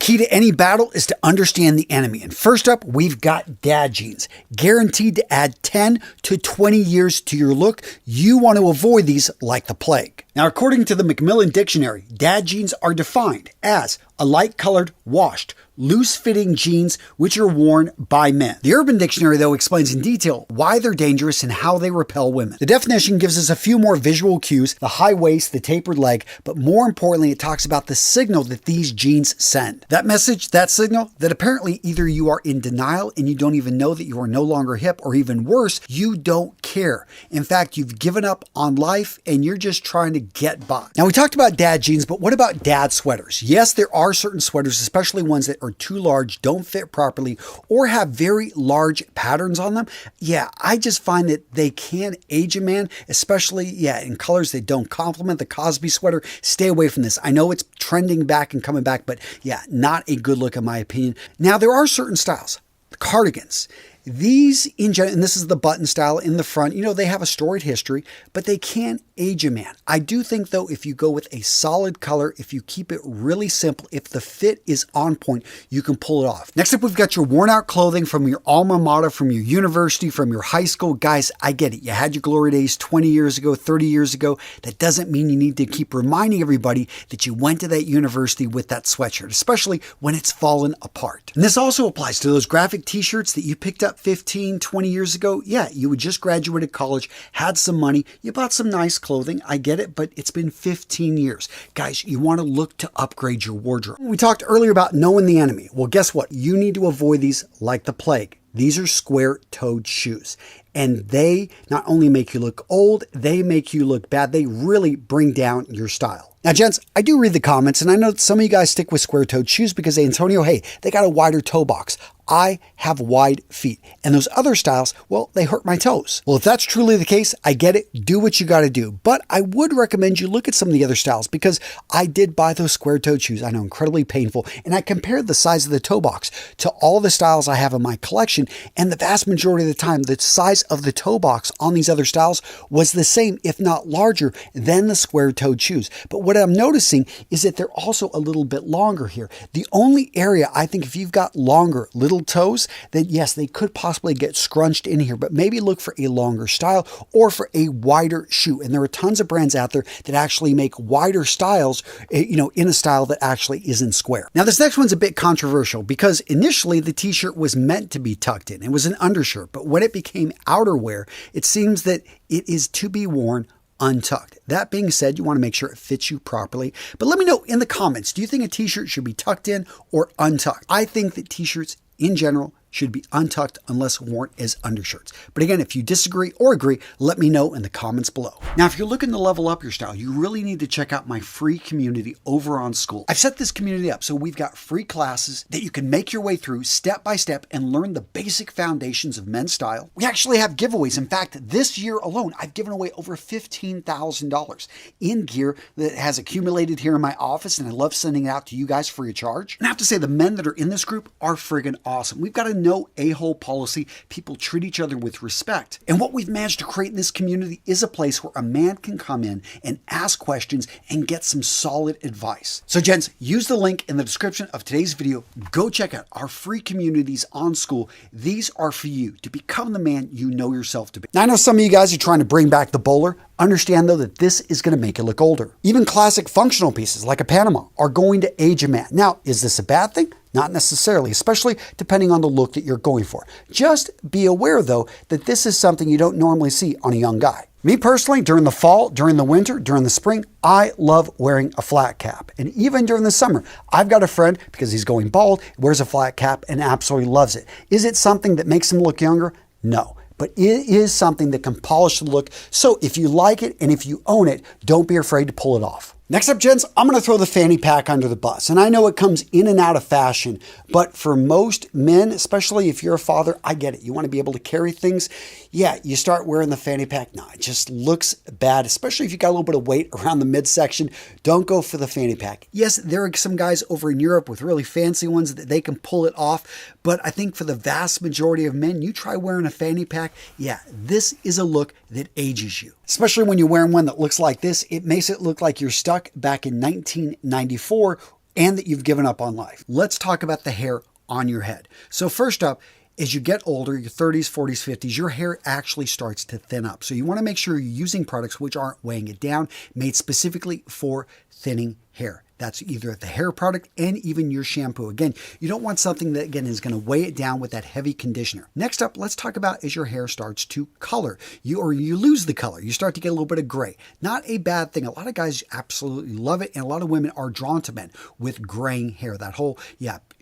key to any battle is to understand the enemy. And first up, we've got dad jeans. Guaranteed to add 10 to 20 years to your look. You want to avoid these like the plague. Now, according to the Macmillan Dictionary, dad jeans are defined as a light-colored, washed, loose-fitting jeans which are worn by men. The Urban Dictionary, though, explains in detail why they're dangerous and how they repel women. The definition gives us a few more visual cues, the high waist, the tapered leg, but more importantly, it talks about the signal that these jeans send. That message, that signal, that apparently either you are in denial and you don't even know that you are no longer hip, or even worse, you don't care. In fact, you've given up on life and you're just trying to get by. Now, we talked about dad jeans, but what about dad sweaters? Yes, there are certain sweaters, especially ones that are too large, don't fit properly, or have very large patterns on them. Yeah, I just find that they can age a man, especially, in colors that don't complement the Cosby sweater. Stay away from this. I know it's trending back and coming back, but not a good look in my opinion. Now, there are certain styles. The cardigans. These, in general, and this is the button style in the front, they have a storied history, but they can age a man. I do think, though, if you go with a solid color, if you keep it really simple, if the fit is on point, you can pull it off. Next up, we've got your worn out clothing from your alma mater, from your university, from your high school. Guys, I get it. You had your glory days 20 years ago, 30 years ago. That doesn't mean you need to keep reminding everybody that you went to that university with that sweatshirt, especially when it's fallen apart. And this also applies to those graphic t-shirts that you picked up 15, 20 years ago. Yeah, you had just graduated college, had some money, you bought some nice clothing. I get it, but it's been 15 years. Guys, you want to look to upgrade your wardrobe. We talked earlier about knowing the enemy. Well, guess what? You need to avoid these like the plague. These are square-toed shoes. And they not only make you look old, they make you look bad. They really bring down your style. Now, gents, I do read the comments, and I know that some of you guys stick with square-toed shoes because, Antonio, hey, they got a wider toe box. I have wide feet, and those other styles, well, they hurt my toes. Well, if that's truly the case, I get it. Do what you got to do. But I would recommend you look at some of the other styles because I did buy those square-toed shoes. I know, incredibly painful. And I compared the size of the toe box to all the styles I have in my collection, and the vast majority of the time, the size of the toe box on these other styles was the same, if not larger, than the square-toed shoes. But what I'm noticing is that they're also a little bit longer here. The only area I think if you've got longer little toes, then yes, they could possibly get scrunched in here, but maybe look for a longer style or for a wider shoe. And there are tons of brands out there that actually make wider styles, in a style that actually isn't square. Now, this next one's a bit controversial because initially the t-shirt was meant to be tucked in. It was an undershirt, but when it became outerwear, it seems that it is to be worn untucked. That being said, you want to make sure it fits you properly. But let me know in the comments, do you think a t-shirt should be tucked in or untucked? I think that t-shirts in general should be untucked unless worn as undershirts. But again, if you disagree or agree, let me know in the comments below. Now, if you're looking to level up your style, you really need to check out my free community over on School. I've set this community up so we've got free classes that you can make your way through step by step and learn the basic foundations of men's style. We actually have giveaways. In fact, this year alone, I've given away over $15,000 in gear that has accumulated here in my office, and I love sending it out to you guys free of charge. And I have to say, the men that are in this group are friggin' awesome. We've got a no a-hole policy. People treat each other with respect. And what we've managed to create in this community is a place where a man can come in and ask questions and get some solid advice. So gents, use the link in the description of today's video. Go check out our free communities on School. These are for you to become the man you know yourself to be. Now, I know some of you guys are trying to bring back the bowler. Understand, though, that this is going to make you look older. Even classic functional pieces like a Panama are going to age a man. Now, is this a bad thing? Not necessarily, especially depending on the look that you're going for. Just be aware, though, that this is something you don't normally see on a young guy. Me personally, during the fall, during the winter, during the spring, I love wearing a flat cap. And even during the summer, I've got a friend, because he's going bald, wears a flat cap and absolutely loves it. Is it something that makes him look younger? No. But it is something that can polish the look. So if you like it and if you own it, don't be afraid to pull it off. Next up, gents, I'm going to throw the fanny pack under the bus. And I know it comes in and out of fashion, but for most men, especially if you're a father, I get it. You want to be able to carry things. Yeah, you start wearing the fanny pack. No, it just looks bad, especially if you got a little bit of weight around the midsection. Don't go for the fanny pack. Yes, there are some guys over in Europe with really fancy ones that they can pull it off. But I think for the vast majority of men, you try wearing a fanny pack. Yeah, this is a look that ages you. Especially when you're wearing one that looks like this, it makes it look like you're stuck back in 1994 and that you've given up on life. Let's talk about the hair on your head. So first up, as you get older, your 30s, 40s, 50s, your hair actually starts to thin up. So you want to make sure you're using products which aren't weighing it down, made specifically for thinning hair. That's either the hair product and even your shampoo. Again, you don't want something that, again, is going to weigh it down with that heavy conditioner. Next up, let's talk about as your hair starts to color. You lose the color. You start to get a little bit of gray. Not a bad thing. A lot of guys absolutely love it, and a lot of women are drawn to men with graying hair. That whole,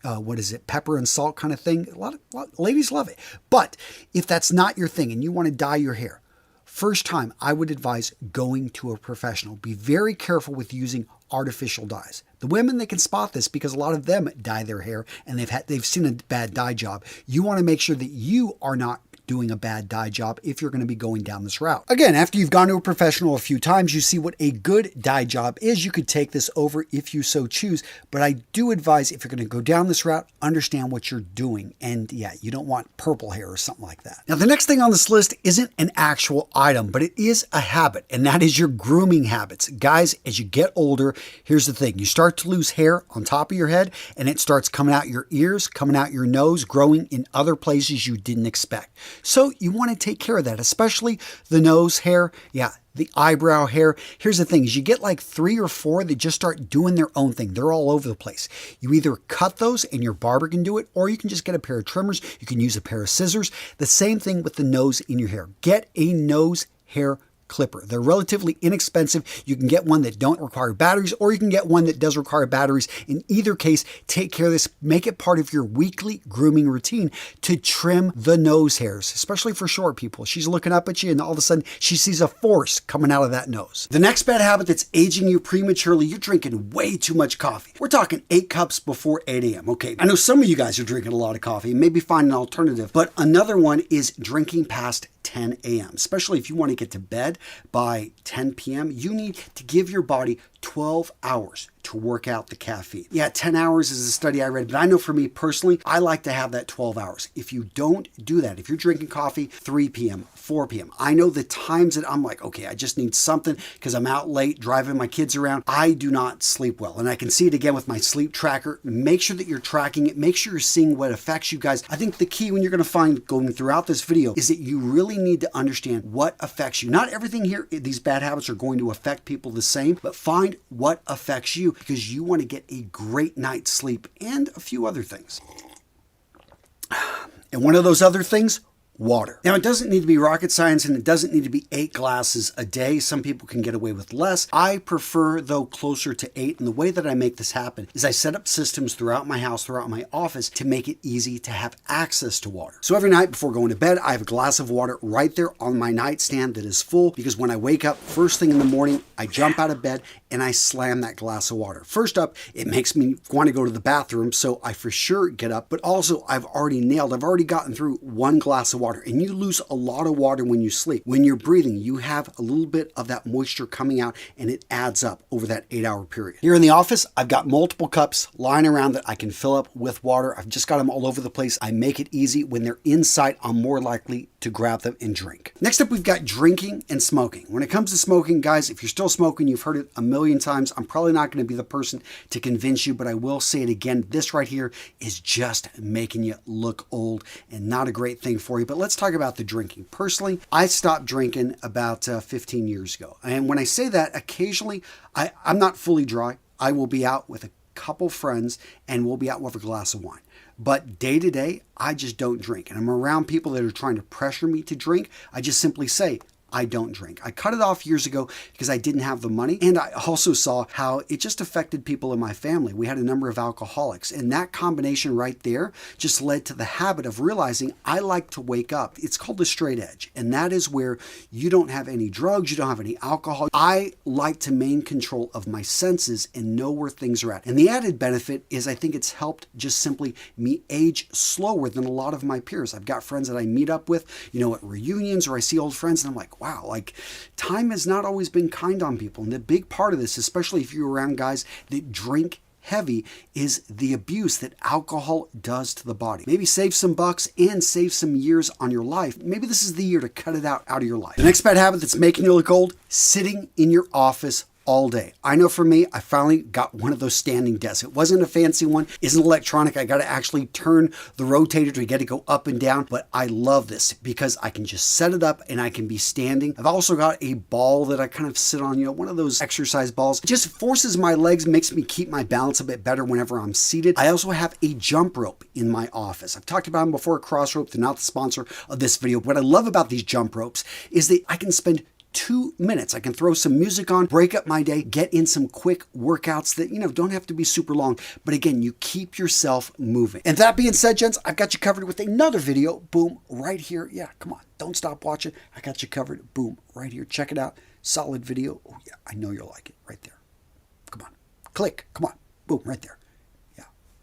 what is it, pepper and salt kind of thing. A lot of ladies love it. But if that's not your thing and you want to dye your hair, first time, I would advise going to a professional. Be very careful with using artificial dyes. The women, they can spot this because a lot of them dye their hair and they've seen a bad dye job. You want to make sure that you are not doing a bad dye job if you're going to be going down this route. Again, after you've gone to a professional a few times, you see what a good dye job is. You could take this over if you so choose, but I do advise if you're going to go down this route, understand what you're doing. And yeah, you don't want purple hair or something like that. Now, the next thing on this list isn't an actual item, but it is a habit, and that is your grooming habits. Guys, as you get older, here's the thing. You start to lose hair on top of your head, and it starts coming out your ears, coming out your nose, growing in other places you didn't expect. So you want to take care of that, especially the nose hair. Yeah, the eyebrow hair. Here's the thing, is you get like 3 or 4 that just start doing their own thing. They're all over the place. You either cut those and your barber can do it, or you can just get a pair of trimmers. You can use a pair of scissors. The same thing with the nose in your hair. Get a nose hair clipper. They're relatively inexpensive. You can get one that don't require batteries, or you can get one that does require batteries. In either case, take care of this. Make it part of your weekly grooming routine to trim the nose hairs, especially for short people. She's looking up at you and all of a sudden she sees a force coming out of that nose. The next bad habit that's aging you prematurely, you're drinking way too much coffee. We're talking 8 cups before 8 a.m. Okay, I know some of you guys are drinking a lot of coffee. Maybe find an alternative, but another one is drinking past 10 a.m., especially if you want to get to bed by 10 p.m. You need to give your body 12 hours to work out the caffeine. Yeah, 10 hours is a study I read, but I know for me personally, I like to have that 12 hours. If you don't do that, if you're drinking coffee 3 p.m., 4 p.m., I know the times that I'm like, okay, I just need something because I'm out late driving my kids around. I do not sleep well, and I can see it again with my sleep tracker. Make sure that you're tracking it. Make sure you're seeing what affects you guys. I think the key when you're going to find going throughout this video is that you really need to understand what affects you. Not everything here, these bad habits are going to affect people the same, but find what affects you because you want to get a great night's sleep and a few other things. And one of those other things, water. Now, it doesn't need to be rocket science and it doesn't need to be 8 glasses a day. Some people can get away with less. I prefer, though, closer to 8. And the way that I make this happen is I set up systems throughout my house, throughout my office to make it easy to have access to water. So every night before going to bed, I have a glass of water right there on my nightstand that is full because when I wake up first thing in the morning, I jump out of bed and I slam that glass of water. First up, it makes me want to go to the bathroom, so I for sure get up, but also I've already gotten through 1 glass of water, and you lose a lot of water when you sleep. When you're breathing, you have a little bit of that moisture coming out, and it adds up over that 8-hour period. Here in the office, I've got multiple cups lying around that I can fill up with water. I've just got them all over the place. I make it easy. When they're in sight, I'm more likely to grab them and drink. Next up, we've got drinking and smoking. When it comes to smoking, guys, if you're still smoking, you've heard it a million times. I'm probably not going to be the person to convince you, but I will say it again. This right here is just making you look old and not a great thing for you. But let's talk about the drinking. Personally, I stopped drinking about 15 years ago. And when I say that, occasionally, I'm not fully dry. I will be out with a couple friends and we'll be out with a glass of wine. But day to day, I just don't drink. And I'm around people that are trying to pressure me to drink. I just simply say, I don't drink. I cut it off years ago because I didn't have the money. And I also saw how it just affected people in my family. We had a number of alcoholics. And that combination right there just led to the habit of realizing I like to wake up. It's called the straight edge. And that is where you don't have any drugs, you don't have any alcohol. I like to maintain control of my senses and know where things are at. And the added benefit is I think it's helped just simply me age slower than a lot of my peers. I've got friends that I meet up with, at reunions, or I see old friends and I'm like, wow, like time has not always been kind on people. And the big part of this, especially if you're around guys that drink heavy, is the abuse that alcohol does to the body. Maybe save some bucks and save some years on your life. Maybe this is the year to cut it out of your life. The next bad habit that's making you look old, sitting in your office all day. I know for me, I finally got one of those standing desks. It wasn't a fancy one, isn't electronic. I got to actually turn the rotator to get it go up and down, but I love this because I can just set it up and I can be standing. I've also got a ball that I kind of sit on, one of those exercise balls. It just forces my legs, makes me keep my balance a bit better whenever I'm seated. I also have a jump rope in my office. I've talked about them before, Cross Rope. They're not the sponsor of this video. What I love about these jump ropes is that I can spend 2 minutes. I can throw some music on, break up my day, get in some quick workouts that, don't have to be super long. But again, you keep yourself moving. And that being said, gents, I've got you covered with another video. Boom, right here. Yeah, come on. Don't stop watching. I got you covered. Boom, right here. Check it out. Solid video. Oh, yeah, I know you'll like it right there. Come on. Click. Come on. Boom, right there.